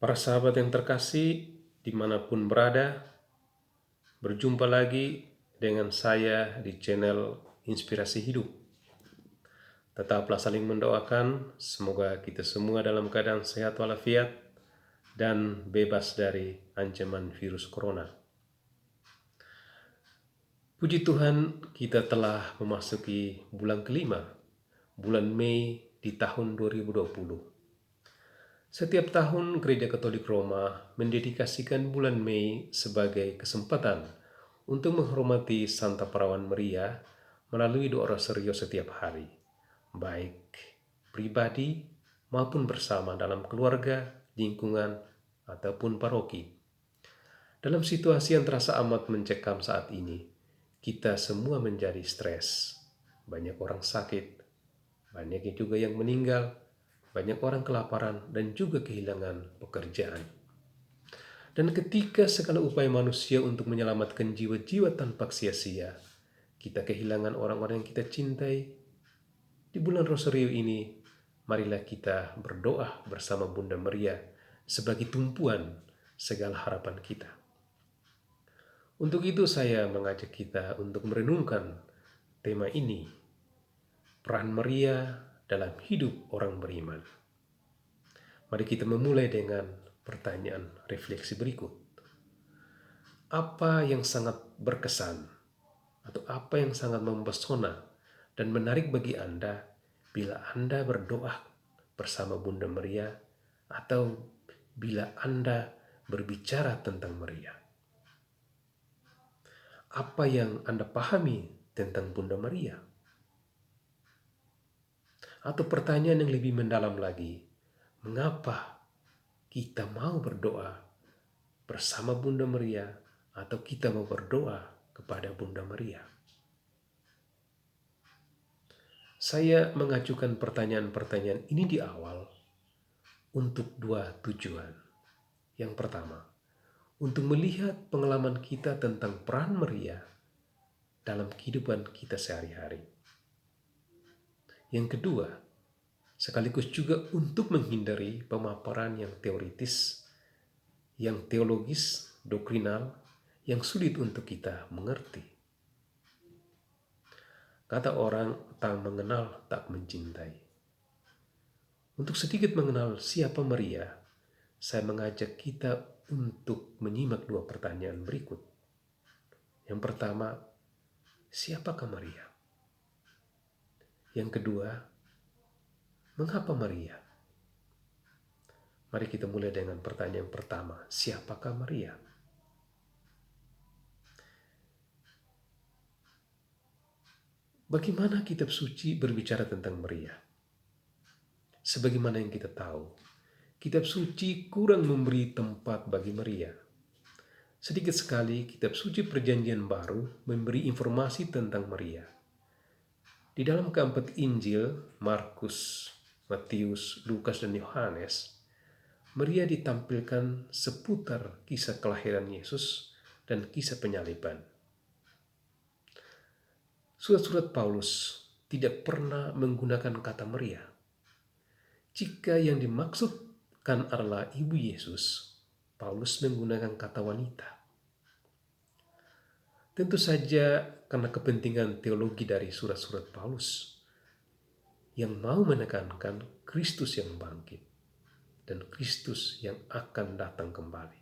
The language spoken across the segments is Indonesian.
Para sahabat yang terkasih, dimanapun berada, berjumpa lagi dengan saya di channel Inspirasi Hidup. Tetaplah saling mendoakan, semoga kita semua dalam keadaan sehat walafiat dan bebas dari ancaman virus corona. Puji Tuhan, kita telah memasuki bulan kelima, bulan Mei di tahun 2020. Setiap tahun Gereja Katolik Roma mendedikasikan bulan Mei sebagai kesempatan untuk menghormati Santa Perawan Maria melalui doa rosario setiap hari, baik pribadi maupun bersama dalam keluarga, lingkungan, ataupun paroki. Dalam situasi yang terasa amat mencekam saat ini, kita semua menjadi stres. Banyak orang sakit, banyak juga yang meninggal, banyak orang kelaparan dan juga kehilangan pekerjaan. Dan ketika segala upaya manusia untuk menyelamatkan jiwa-jiwa tanpa sia-sia, kita kehilangan orang-orang yang kita cintai. Di bulan Rosario ini, marilah kita berdoa bersama Bunda Maria sebagai tumpuan segala harapan kita. Untuk itu saya mengajak kita untuk merenungkan tema ini, peran Maria dalam hidup orang beriman. Mari kita memulai dengan pertanyaan refleksi berikut. Apa yang sangat berkesan atau apa yang sangat mempesona dan menarik bagi Anda bila Anda berdoa bersama Bunda Maria atau bila Anda berbicara tentang Maria? Apa yang Anda pahami tentang Bunda Maria? Atau pertanyaan yang lebih mendalam lagi, mengapa kita mau berdoa bersama Bunda Maria atau kita mau berdoa kepada Bunda Maria? Saya mengajukan pertanyaan-pertanyaan ini di awal untuk dua tujuan. Yang pertama, untuk melihat pengalaman kita tentang peran Maria dalam kehidupan kita sehari-hari. Yang kedua, sekaligus juga untuk menghindari pemaparan yang teoritis, yang teologis, doktrinal, yang sulit untuk kita mengerti. Kata orang, tak mengenal, tak mencintai. Untuk sedikit mengenal siapa Maria, saya mengajak kita untuk menyimak dua pertanyaan berikut. Yang pertama, siapakah Maria? Yang kedua, mengapa Maria? Mari kita mulai dengan pertanyaan pertama, siapakah Maria? Bagaimana kitab suci berbicara tentang Maria? Sebagaimana yang kita tahu, kitab suci kurang memberi tempat bagi Maria. Sedikit sekali kitab suci Perjanjian Baru memberi informasi tentang Maria. Di dalam keempat Injil, Markus, Matius, Lukas, dan Yohanes, Maria ditampilkan seputar kisah kelahiran Yesus dan kisah penyaliban. Surat-surat Paulus tidak pernah menggunakan kata Maria. Jika yang dimaksudkan adalah ibu Yesus, Paulus menggunakan kata wanita. Tentu saja karena kepentingan teologi dari surat-surat Paulus yang mau menekankan Kristus yang bangkit dan Kristus yang akan datang kembali.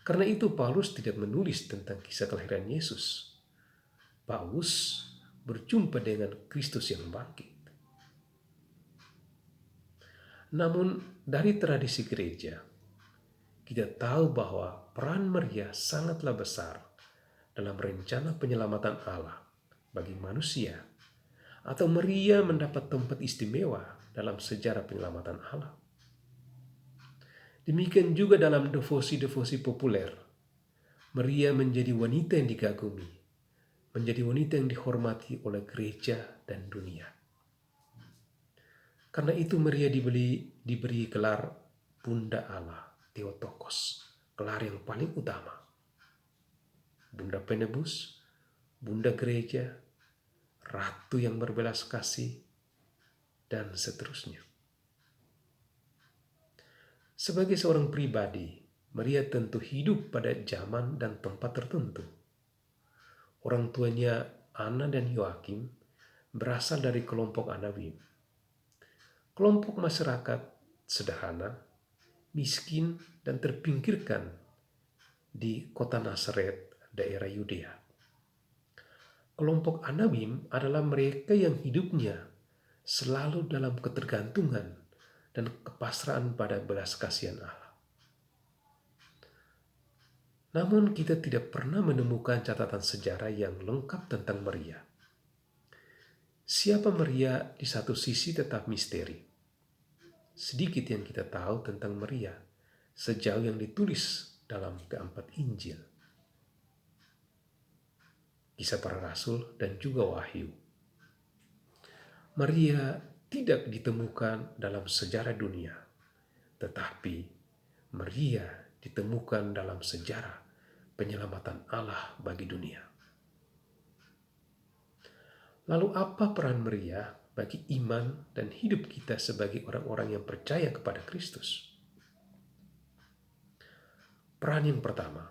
Karena itu Paulus tidak menulis tentang kisah kelahiran Yesus. Paulus berjumpa dengan Kristus yang bangkit. Namun dari tradisi gereja, kita tahu bahwa peran Maria sangatlah besar dalam rencana penyelamatan Allah bagi manusia, atau Maria mendapat tempat istimewa dalam sejarah penyelamatan Allah. Demikian juga dalam devosi-devosi populer, Maria menjadi wanita yang dikagumi, menjadi wanita yang dihormati oleh gereja dan dunia. Karena itu Maria diberi gelar Bunda Allah, Theotokos, gelar yang paling utama. Bunda penebus, Bunda gereja, Ratu yang berbelas kasih, dan seterusnya. Sebagai seorang pribadi, Maria tentu hidup pada zaman dan tempat tertentu. Orang tuanya Anna dan Yoakim berasal dari kelompok Anawim, kelompok masyarakat sederhana, miskin, dan terpinggirkan di kota Nazaret, daerah Yudea. Kelompok Anawim adalah mereka yang hidupnya selalu dalam ketergantungan dan kepasrahan pada belas kasihan Allah. Namun kita tidak pernah menemukan catatan sejarah yang lengkap tentang Maria. Siapa Maria di satu sisi tetap misteri. Sedikit yang kita tahu tentang Maria sejauh yang ditulis dalam keempat Injil, Kisah Para Rasul, dan juga Wahyu. Maria tidak ditemukan dalam sejarah dunia, tetapi Maria ditemukan dalam sejarah penyelamatan Allah bagi dunia. Lalu apa peran Maria bagi iman dan hidup kita sebagai orang-orang yang percaya kepada Kristus? Peran yang pertama,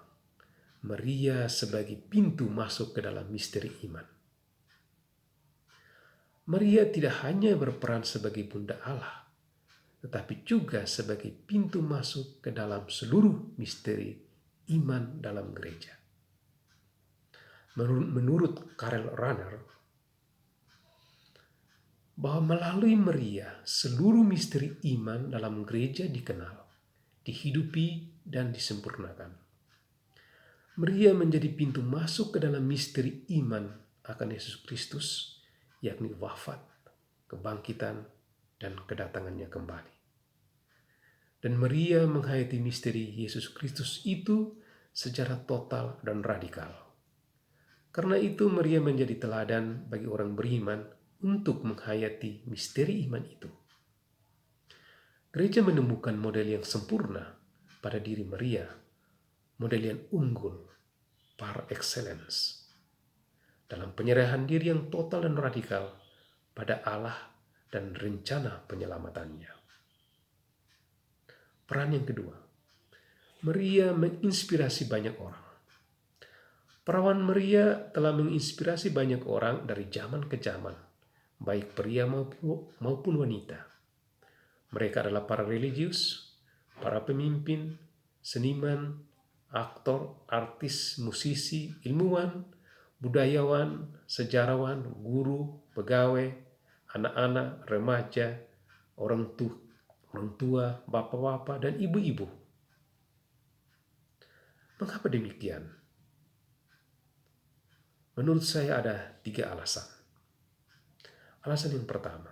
Maria sebagai pintu masuk ke dalam misteri iman. Maria tidak hanya berperan sebagai bunda Allah, tetapi juga sebagai pintu masuk ke dalam seluruh misteri iman dalam gereja. Menurut Karel Rahner, bahwa melalui Maria seluruh misteri iman dalam gereja dikenal, dihidupi, dan disempurnakan. Maria menjadi pintu masuk ke dalam misteri iman akan Yesus Kristus, yakni wafat, kebangkitan, dan kedatangannya kembali. Dan Maria menghayati misteri Yesus Kristus itu secara total dan radikal. Karena itu Maria menjadi teladan bagi orang beriman untuk menghayati misteri iman itu. Gereja menemukan model yang sempurna pada diri Maria, model yang unggul, par excellence, dalam penyerahan diri yang total dan radikal pada Allah dan rencana penyelamatannya. Peran yang kedua, Maria menginspirasi banyak orang. Perawan Maria telah menginspirasi banyak orang dari zaman ke zaman, baik pria maupun wanita. Mereka adalah para religius, para pemimpin, seniman, aktor, artis, musisi, ilmuwan, budayawan, sejarawan, guru, pegawai, anak-anak, remaja, orang tua, bapak-bapak, dan ibu-ibu. Mengapa demikian? Menurut saya ada 3 alasan. Alasan yang pertama,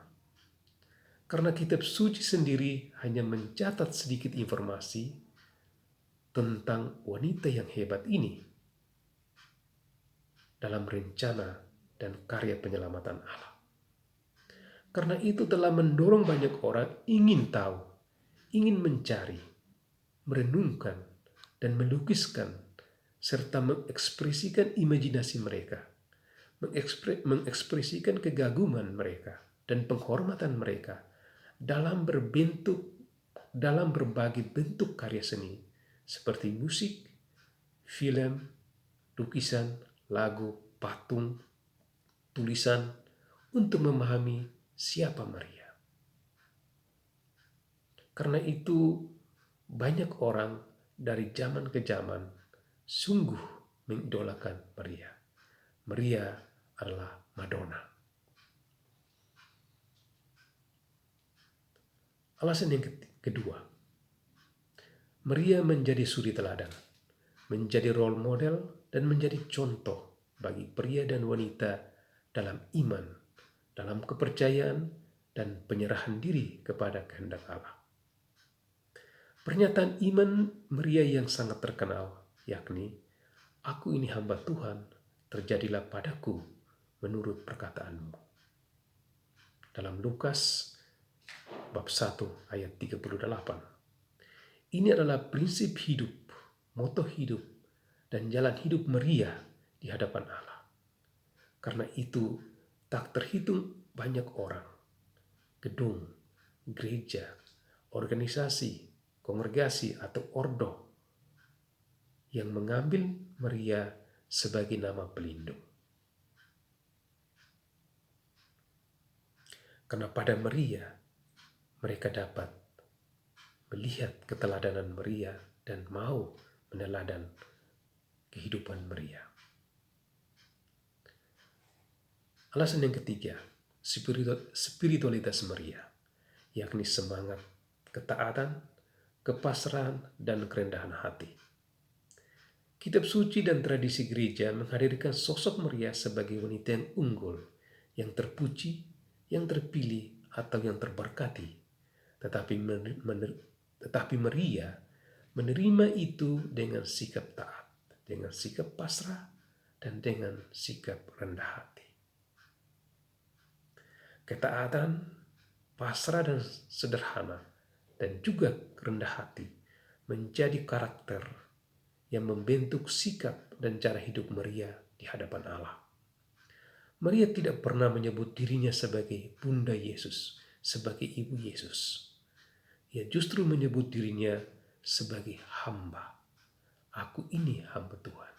karena kitab suci sendiri hanya mencatat sedikit informasi tentang wanita yang hebat ini dalam rencana dan karya penyelamatan Allah. Karena itu telah mendorong banyak orang ingin tahu, ingin mencari, merenungkan, dan melukiskan, serta mengekspresikan imajinasi mereka, mengekspresikan kegaguman mereka dan penghormatan mereka dalam berbagai bentuk karya seni seperti musik, film, lukisan, lagu, patung, tulisan untuk memahami siapa Maria. Karena itu banyak orang dari zaman ke zaman sungguh mengidolakan Maria. Maria adalah Madonna. Alasan yang kedua, Maria menjadi suri teladan, menjadi role model, dan menjadi contoh bagi pria dan wanita dalam iman, dalam kepercayaan, dan penyerahan diri kepada kehendak Allah. Pernyataan iman Maria yang sangat terkenal, yakni, "Aku ini hamba Tuhan, terjadilah padaku menurut perkataanmu." Dalam Lukas bab 1 ayat 38. Ini adalah prinsip hidup, moto hidup, dan jalan hidup Maria di hadapan Allah. Karena itu tak terhitung banyak orang, gedung, gereja, organisasi, kongregasi atau ordo yang mengambil Maria sebagai nama pelindung. Karena pada Maria mereka dapat melihat keteladanan Maria dan mau meneladan kehidupan Maria. Alasan yang ketiga, spiritualitas Maria, yakni semangat ketaatan, kepasrahan, dan kerendahan hati. Kitab suci dan tradisi gereja menghadirkan sosok Maria sebagai wanita yang unggul, yang terpuji, yang terpilih, atau yang terberkati. Tetapi Maria menerima itu dengan sikap taat, dengan sikap pasrah, dan dengan sikap rendah hati. Ketaatan, pasrah dan sederhana, dan juga rendah hati menjadi karakter yang membentuk sikap dan cara hidup Maria di hadapan Allah. Maria tidak pernah menyebut dirinya sebagai Bunda Yesus, sebagai Ibu Yesus. Ia justru menyebut dirinya sebagai hamba. Aku ini hamba Tuhan.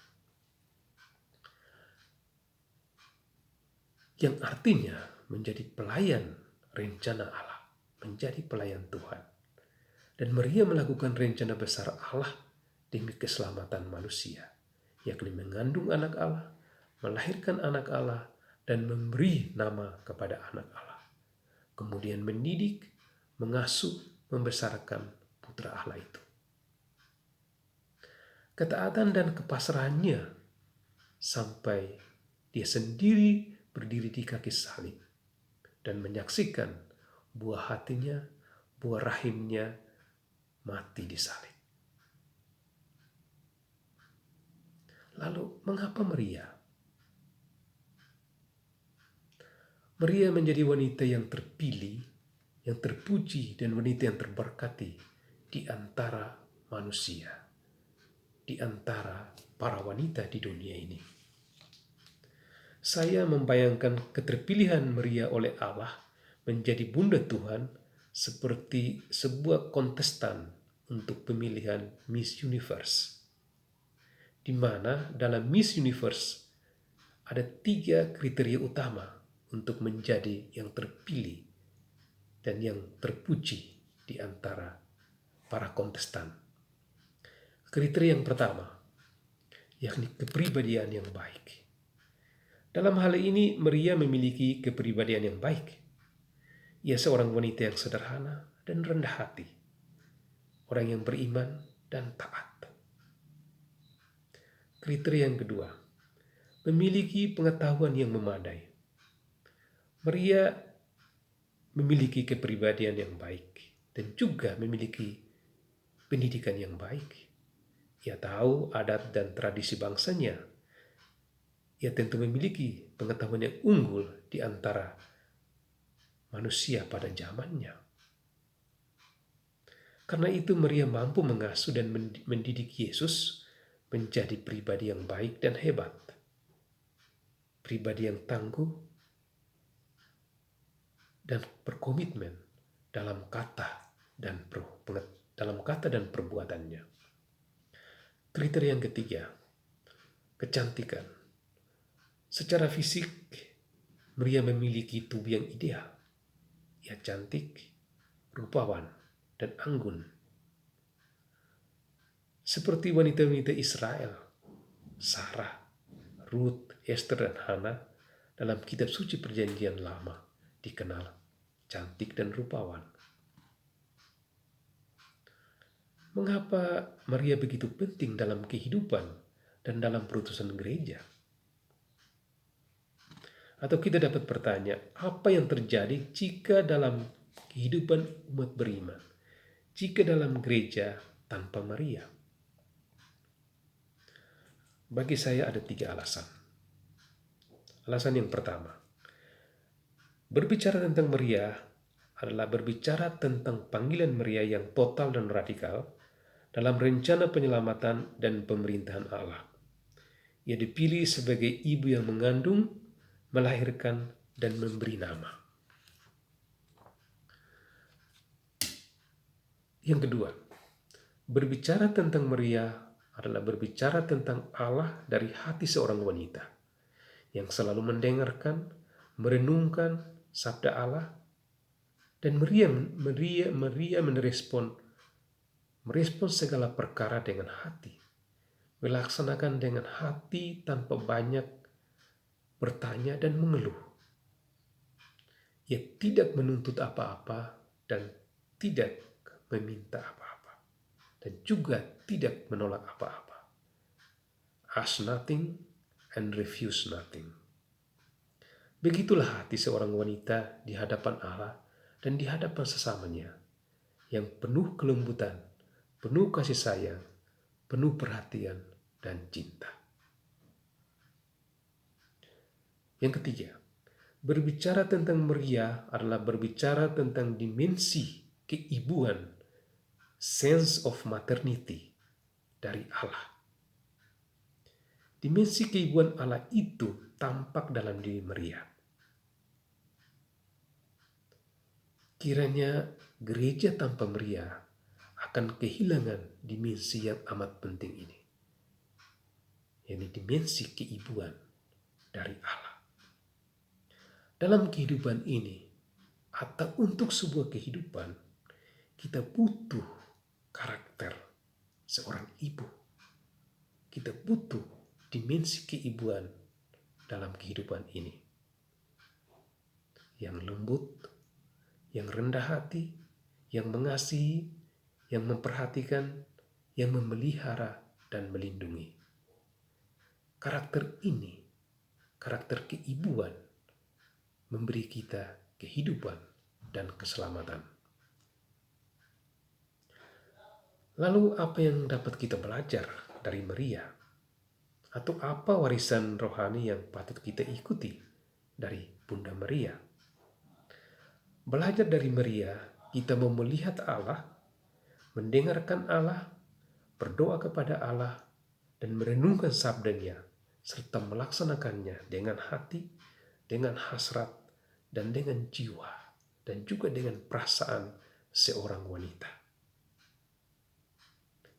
Yang artinya menjadi pelayan rencana Allah, menjadi pelayan Tuhan. Dan Maria melakukan rencana besar Allah demi keselamatan manusia, yakni mengandung anak Allah, melahirkan anak Allah, dan memberi nama kepada anak Allah. Kemudian mendidik, mengasuh, membesarkan putra Allah itu. Ketaatan dan kepasrahannya sampai dia sendiri berdiri di kaki salib dan menyaksikan buah hatinya, buah rahimnya mati di salib. Lalu mengapa Maria? Maria menjadi wanita yang terpilih, yang terpuji, dan wanita yang terberkati di antara manusia, di antara para wanita di dunia ini. Saya membayangkan keterpilihan Maria oleh Allah menjadi Bunda Tuhan seperti sebuah kontestan untuk pemilihan Miss Universe, di mana dalam Miss Universe ada 3 kriteria utama untuk menjadi yang terpilih dan yang terpuji di antara para kontestan. Kriteria yang pertama, yakni kepribadian yang baik. Dalam hal ini, Maria memiliki kepribadian yang baik. Ia seorang wanita yang sederhana dan rendah hati, orang yang beriman dan taat. Kriteria yang kedua, memiliki pengetahuan yang memadai. Maria memiliki kepribadian yang baik dan juga memiliki pendidikan yang baik. Ia tahu adat dan tradisi bangsanya. Ia tentu memiliki pengetahuan yang unggul di antara manusia pada zamannya. Karena itu Maria mampu mengasuh dan mendidik Yesus menjadi pribadi yang baik dan hebat. Pribadi yang tangguh dan berkomitmen dalam kata dan perbuatannya. Kriteria yang ketiga, kecantikan. Secara fisik, Maria memiliki tubuh yang ideal. Ia cantik, rupawan, dan anggun. Seperti wanita-wanita Israel, Sarah, Ruth, Esther, dan Hana dalam kitab suci Perjanjian Lama dikenal cantik dan rupawan. Mengapa Maria begitu penting dalam kehidupan dan dalam perutusan gereja? Atau kita dapat bertanya, apa yang terjadi jika dalam kehidupan umat beriman, jika dalam gereja tanpa Maria? Bagi saya ada 3 alasan. Alasan yang pertama, berbicara tentang Maria adalah berbicara tentang panggilan Maria yang total dan radikal dalam rencana penyelamatan dan pemerintahan Allah. Ia dipilih sebagai ibu yang mengandung, melahirkan, dan memberi nama. Yang kedua, Berbicara tentang Maria adalah berbicara tentang Allah dari hati seorang wanita yang selalu mendengarkan, merenungkan sabda Allah, dan Maria merespon segala perkara dengan hati, melaksanakan dengan hati tanpa banyak bertanya dan mengeluh. Ia tidak menuntut apa-apa dan tidak meminta apa-apa, dan juga tidak menolak apa-apa. Ask nothing and refuse nothing. Begitulah hati seorang wanita di hadapan Allah dan di hadapan sesamanya, yang penuh kelembutan, penuh kasih sayang, penuh perhatian dan cinta. Yang ketiga, berbicara tentang Maria adalah berbicara tentang dimensi keibuan, sense of maternity dari Allah. Dimensi keibuan Allah itu tampak dalam diri Maria. Kiranya gereja tanpa Maria akan kehilangan dimensi yang amat penting ini, yaitu dimensi keibuan dari Allah. Dalam kehidupan ini, atau untuk sebuah kehidupan, kita butuh karakter seorang ibu. Kita butuh dimensi keibuan dalam kehidupan ini. Yang lembut, yang rendah hati, yang mengasihi, yang memperhatikan, yang memelihara dan melindungi. Karakter ini, karakter keibuan, memberi kita kehidupan dan keselamatan. Lalu apa yang dapat kita belajar dari Maria? Atau apa warisan rohani yang patut kita ikuti dari Bunda Maria? Belajar dari Maria, kita mau melihat Allah, mendengarkan Allah, berdoa kepada Allah, dan merenungkan sabdanya, serta melaksanakannya dengan hati, dengan hasrat, dan dengan jiwa, dan juga dengan perasaan seorang wanita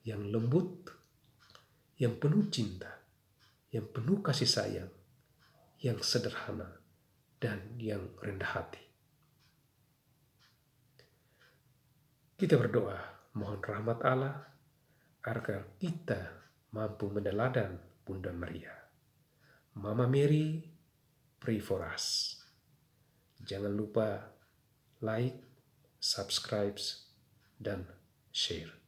yang lembut, yang penuh cinta, yang penuh kasih sayang, yang sederhana, dan yang rendah hati. Kita berdoa, mohon rahmat Allah agar kita mampu meneladan Bunda Maria. Mama Mary, pray for us. Jangan lupa like, subscribe, dan share.